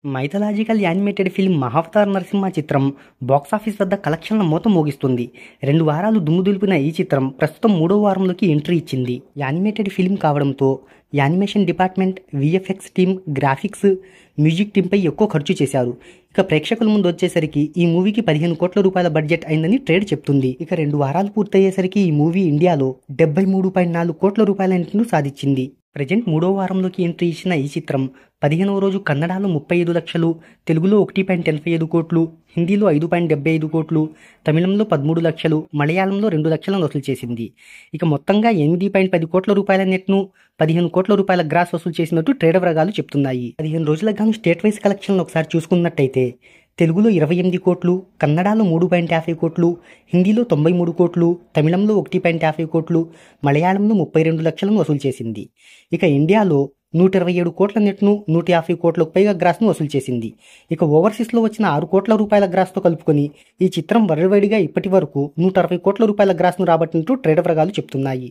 Mythological animated film Mahavatar Narasimha చిత్రం box office వద్ద కలెక్షన్ల మోత మోగిస్తుంది. 2 వారాలు దుమ్ము దులిపిన ఈ చిత్రం ప్రస్తుతం 3వ వారంలోకి ఎంట్రీ ఇచ్చింది. యానిమేటెడ్ ఫిల్మ్ కావడంతో animation department, VFX team, graphics, music టీంపై ఎక్కువ ఖర్చు చేశారు. ఇక ప్రేక్షకుల ముందు వచ్చేసరికి ఈ మూవీకి 15 కోట్ల రూపాయల బడ్జెట్ అయిందని ట్రేడ్ చెప్తుంది. ఇక 2 వారాలు పూర్తయ్యేసరికి ఈ మూవీ ఇండియాలో 73.4 కోట్ల రూపాయల సాధించింది. ప్రజెంట్ 3వ వారంలోకి ఎంట్రీ ఇచ్చిన ఈ చిత్రం 15వ రోజు కన్నడలో 35 లక్షలు, తెలుగులో 1.85 కోట్లు, హిందీలో 5.75 కోట్లు, తమిళంలో 13 లక్షలు, మలయాళంలో 2 లక్షలను వసూలు చేసింది. ఇక మొత్తంగా 8.10 కోట్ల రూపాయల నెట్ను, 15 కోట్ల రూపాయల గ్రాస్ వసూలు చేసినట్టు ట్రేడ్ వర్గాలు చెప్తున్నాయి. 15 రోజులకు గాను స్టేట్ వైజ్ కలెక్షన్లు ఒకసారి చూసుకున్నట్టయితే తెలుగులో 28 కోట్లు, కన్నడలో 3.50 కోట్లు, హిందీలో 93 కోట్లు, తమిళంలో 1.50 కోట్లు, మలయాళంలో 32 లక్షలను వసూలు చేసింది. ఇక ఇండియాలో 127 కోట్ల నెట్ను, 150 కోట్లకు పైగా గ్రాస్ను వసూలు చేసింది. ఇక ఓవర్సీస్లో వచ్చిన 6 కోట్ల రూపాయల గ్రాస్తో కలుపుకొని ఈ చిత్రం వరల్డ్ వైడ్గా ఇప్పటి వరకు 160 కోట్ల రూపాయల గ్రాస్ను రాబట్టినట్టు ట్రేడ్ వర్గాలు చెప్తున్నాయి.